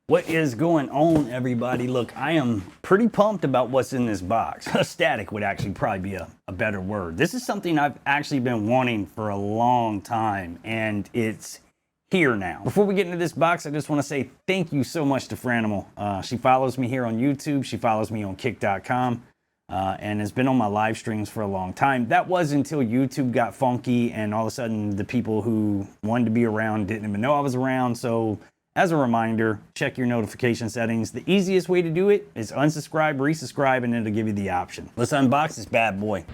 What is going on, everybody? Look, I am pretty pumped about what's in this box. Ecstatic would actually probably be a better word. This is something I've actually been wanting for a long time, and it's here now. Before we get into this box, I just want to say thank you so much to Franimal. She follows me here on YouTube. She follows me on kick.com. And has been on my live streams for a long time. That was until YouTube got funky and all of a sudden the people who wanted to be around didn't even know I was around. So as a reminder, check your notification settings. The easiest way to do it is unsubscribe, resubscribe, and it'll give you the option. Let's unbox this bad boy.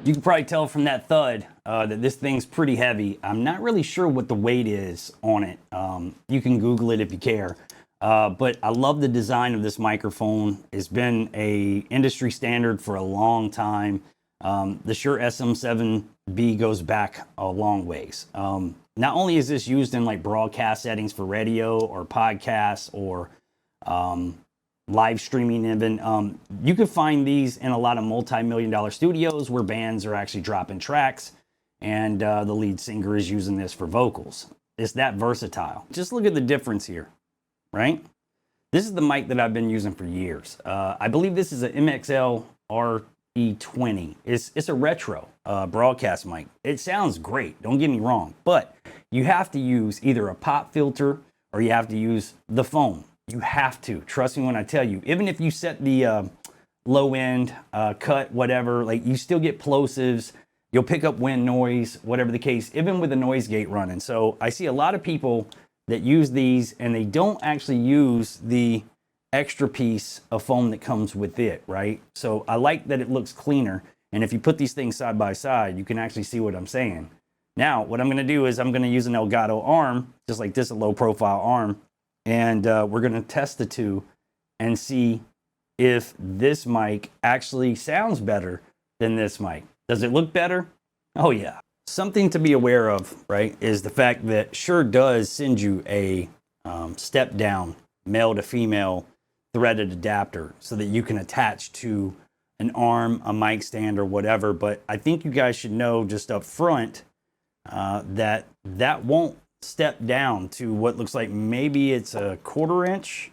You can probably tell from that thud that this thing's pretty heavy. I'm not really sure what the weight is on it. You can Google it if you care. But I love the design of this microphone. It's been a industry standard for a long time. The Shure SM7B goes back a long ways. Not only is this used in like broadcast settings for radio or podcasts or live streaming even. You can find these in a lot of multi-million-dollar studios where bands are actually dropping tracks and the lead singer is using this for vocals. It's that versatile. Just look at the difference here, right? This is the mic that I've been using for years. I believe this is an MXL RE20. It's a retro broadcast mic. It sounds great, don't get me wrong, but you have to use either a pop filter or you have to use the foam. You have to. Trust me when I tell you. Even if you set the low end, cut, whatever, like you still get plosives. You'll pick up wind noise, whatever the case, even with the noise gate running. So I see a lot of people that use these and they don't actually use the extra piece of foam that comes with it, right? So I like that it looks cleaner. And if you put these things side by side, you can actually see what I'm saying. Now, what I'm going to do is I'm going to use an Elgato arm, just like this, a low profile arm. And we're going to test the two and see if this mic actually sounds better than this mic. Does it look better? Oh yeah. Something to be aware of, right, is the fact that Shure does send you a step down male to female threaded adapter so that you can attach to an arm, a mic stand, or whatever. But I think you guys should know just up front that won't step down to what looks like maybe it's a 1/4 inch.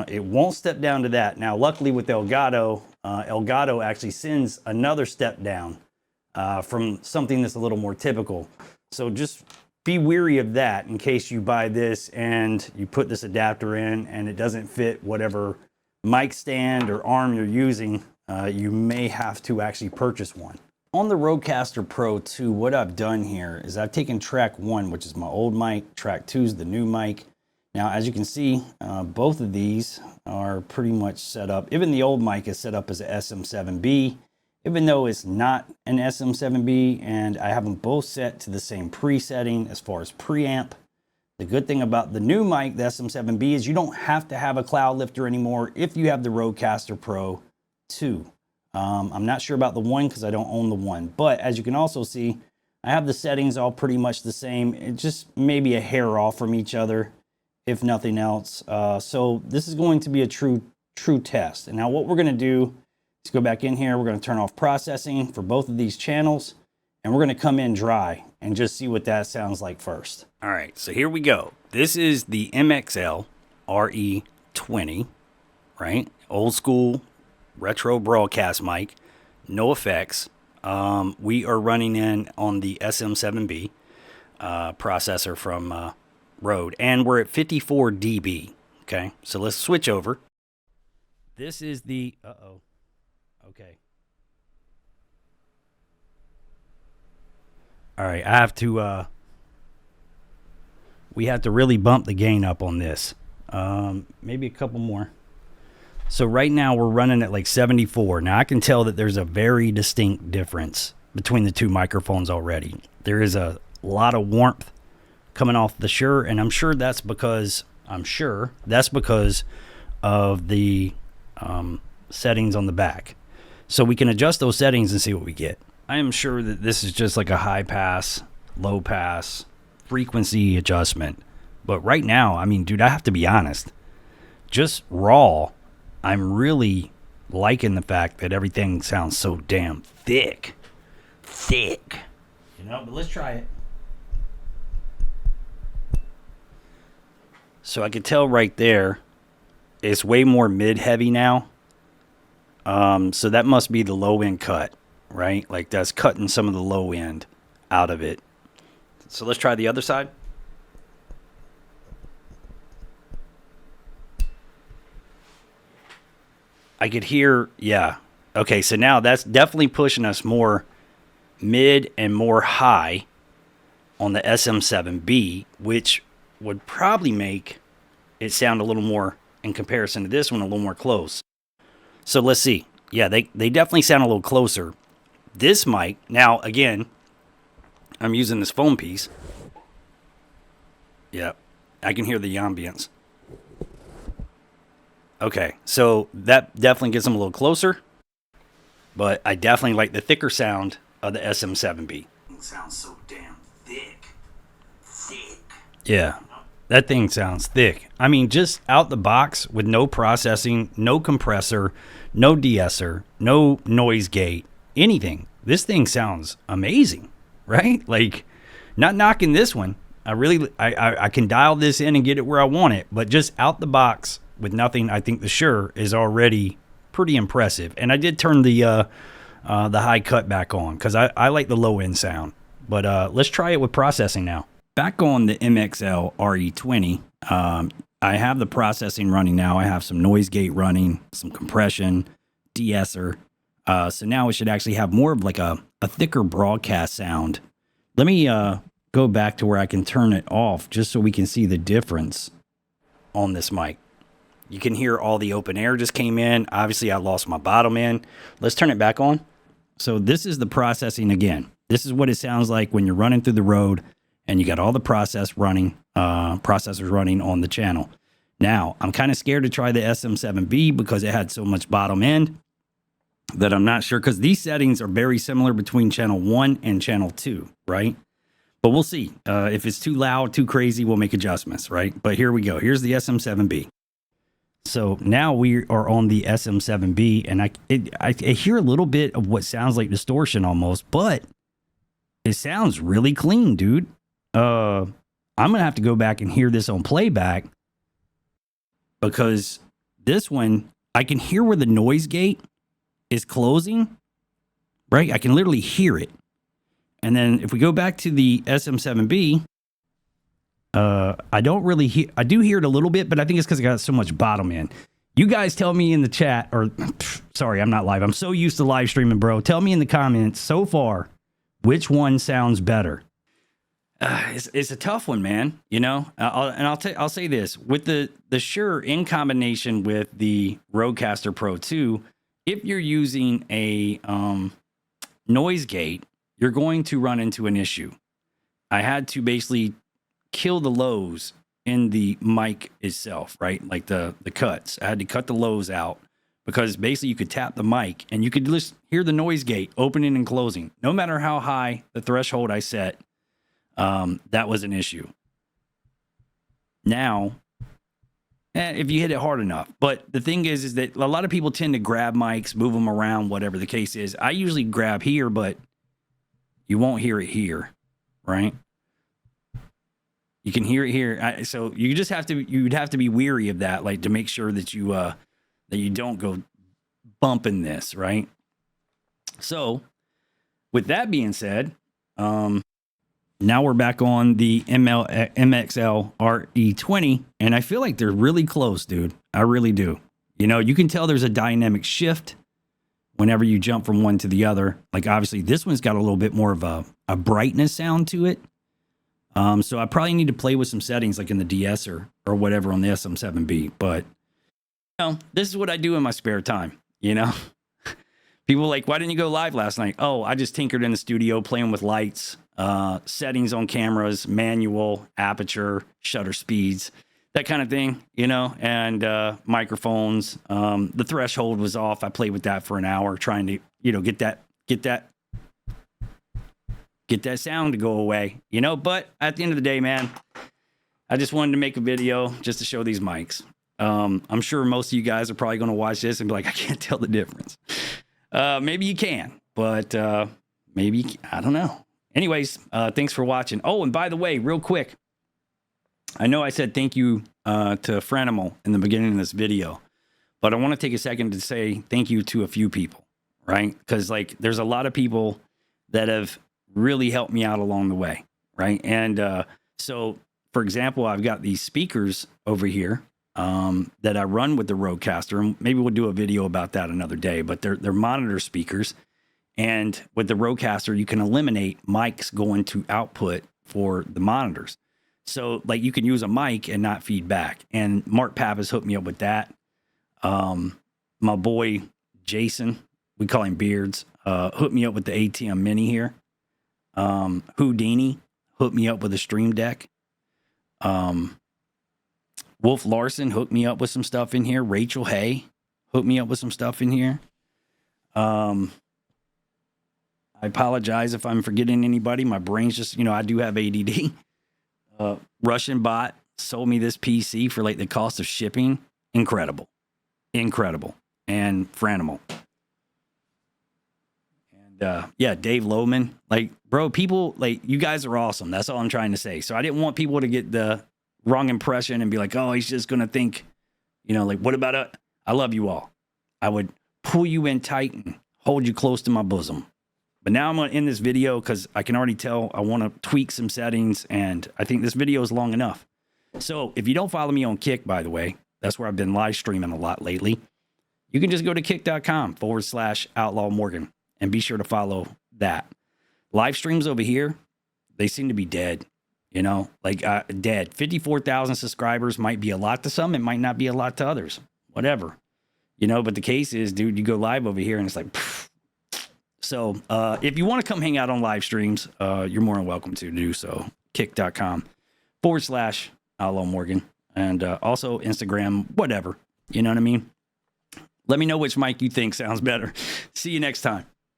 It won't step down to that. Now, luckily with Elgato, Elgato actually sends another step down from something that's a little more typical. So just be wary of that in case you buy this and you put this adapter in and it doesn't fit whatever mic stand or arm you're using. You may have to actually purchase one. On the Rodecaster Pro 2, what I've done here is I've taken track 1, which is my old mic, track 2 is the new mic. Now, as you can see, both of these are pretty much set up. Even the old mic is set up as an SM7B, even though it's not an SM7B, and I have them both set to the same presetting as far as preamp. The good thing about the new mic, the SM7B, is you don't have to have a cloud lifter anymore if you have the Rodecaster Pro 2. I'm not sure about the 1 because I don't own the 1, but as you can also see, I have the settings all pretty much the same. It's just maybe a hair off from each other, if nothing else. So this is going to be a true test. And now what we're going to do is go back in here. We're going to turn off processing for both of these channels, and we're going to come in dry and just see what that sounds like first. All right, so here we go. This is the MXL RE20, right? Old school retro broadcast mic, no effects. We are running in on the SM7B processor from Rode, and we're at 54 dB. Okay, so let's switch over. This is the okay. All right, I have to we have to really bump the gain up on this. Maybe a couple more. So right now we're running at like 74. Now I can tell that there's a very distinct difference between the two microphones already. There is a lot of warmth coming off the Shure, and I'm sure that's because of the settings on the back. So we can adjust those settings and see what we get. I am sure that this is just like a high pass, low pass frequency adjustment, But right now, I mean, dude, I have to be honest. Just raw, I'm really liking the fact that everything sounds so damn thick. Thick. You know, but let's try it. So I can tell right there, it's way more mid-heavy now. So that must be the low-end cut, right? Like that's cutting some of the low end out of it. So let's try the other side. I could hear, yeah. Okay, so now that's definitely pushing us more mid and more high on the SM7B, which would probably make it sound a little more, in comparison to this one, a little more close. So let's see. Yeah, they definitely sound a little closer. This mic, now again, I'm using this foam piece. Yeah, I can hear the ambience. Okay, so that definitely gets them a little closer, but I definitely like the thicker sound of the SM7B. It sounds so damn thick. Thick. Yeah, that thing sounds thick. I mean, just out the box with no processing, no compressor, no de-esser, no noise gate, anything. This thing sounds amazing, right? Like, not knocking this one. I can dial this in and get it where I want it, but just out the box with nothing, I think the Shure is already pretty impressive. And I did turn the high cut back on because I like the low end sound. But let's try it with processing now. Back on the MXL RE20, I have the processing running now. I have some noise gate running, some compression, de-esser. So now it should actually have more of like a thicker broadcast sound. Let me go back to where I can turn it off just so we can see the difference on this mic. You can hear all the open air just came in. Obviously, I lost my bottom end. Let's turn it back on. So this is the processing again. This is what it sounds like when you're running through the road and you got all the processors running on the channel. Now, I'm kind of scared to try the SM7B because it had so much bottom end that I'm not sure, because these settings are very similar between channel 1 and channel 2, right? But we'll see. If it's too loud, too crazy, we'll make adjustments, right? But here we go. Here's the SM7B. So now we are on the SM7B, and I hear a little bit of what sounds like distortion almost, but it sounds really clean, dude. I'm going to have to go back and hear this on playback, because this one, I can hear where the noise gate is closing, right? I can literally hear it. And then if we go back to the SM7B, I don't really hear, I do hear it a little bit, but I think it's because I got so much bottom end. You guys tell me in the chat, or sorry, I'm not live. I'm so used to live streaming, bro. Tell me in the comments so far, which one sounds better? It's a tough one, man. You know, I'll say this with the Shure in combination with the Rodecaster Pro 2. If you're using a noise gate, you're going to run into an issue. I had to basically kill the lows in the mic itself, right? Like the cuts. I had to cut the lows out because basically you could tap the mic and you could just hear the noise gate opening and closing. No matter how high the threshold I set, that was an issue. Now, if you hit it hard enough. But the thing is that a lot of people tend to grab mics, move them around, whatever the case is. I usually grab here, but you won't hear it here, right? You can hear it here. So you just have to, you'd have to be weary of that, like to make sure that you don't go bumping this, right? So with that being said, now we're back on the MXL RE20, and I feel like they're really close, dude. I really do. You know, you can tell there's a dynamic shift whenever you jump from one to the other. Like, obviously, this one's got a little bit more of a brightness sound to it. So I probably need to play with some settings, like in the de-esser or whatever on the SM7B. But, you know, this is what I do in my spare time, you know? People are like, why didn't you go live last night? Oh, I just tinkered in the studio playing with lights, settings on cameras, manual, aperture, shutter speeds, that kind of thing, you know, and microphones. The threshold was off. I played with that for an hour trying to, you know, get that sound to go away, you know. But at the end of the day, man, I just wanted to make a video just to show these mics. I'm sure most of you guys are probably going to watch this and be like, I can't tell the difference. Maybe you can, but maybe, I don't know. Anyways, thanks for watching. Oh, and by the way, real quick, I know I said thank you to Franimal in the beginning of this video, but I want to take a second to say thank you to a few people, right? Because like there's a lot of people that have really helped me out along the way, right? And so, for example, I've got these speakers over here that I run with the Rodecaster, and maybe we'll do a video about that another day, but they're monitor speakers. And with the Rodecaster, you can eliminate mics going to output for the monitors. So like you can use a mic and not feedback. And Mark Pappas hooked me up with that. My boy, Jason, we call him Beards, hooked me up with the ATM Mini here. Houdini hooked me up with a Stream Deck. Wolf Larson hooked me up with some stuff in here. Rachel Hay hooked me up with some stuff in here. I apologize if I'm forgetting anybody. My brain's just, you know, I do have ADD. Russian Bot sold me this PC for like the cost of shipping. Incredible. Incredible. And Franimal. And yeah, Dave Lohman. Like, bro, people, like, you guys are awesome. That's all I'm trying to say. So I didn't want people to get the wrong impression and be like, oh, he's just going to think, you know, like, what about it? I love you all. I would pull you in tight and hold you close to my bosom. But now I'm going to end this video because I can already tell I want to tweak some settings, and I think this video is long enough. So if you don't follow me on Kick, by the way, that's where I've been live streaming a lot lately. You can just go to kick.com/Outlaw Morgan and be sure to follow that. Live streams over here, they seem to be dead. You know, like dead. 54,000 subscribers might be a lot to some. It might not be a lot to others. Whatever. You know, but the case is, dude, you go live over here and it's like, pfft. So if you want to come hang out on live streams, you're more than welcome to do so. Kick.com/Outlaw Morgan. And also Instagram, whatever. You know what I mean? Let me know which mic you think sounds better. See you next time.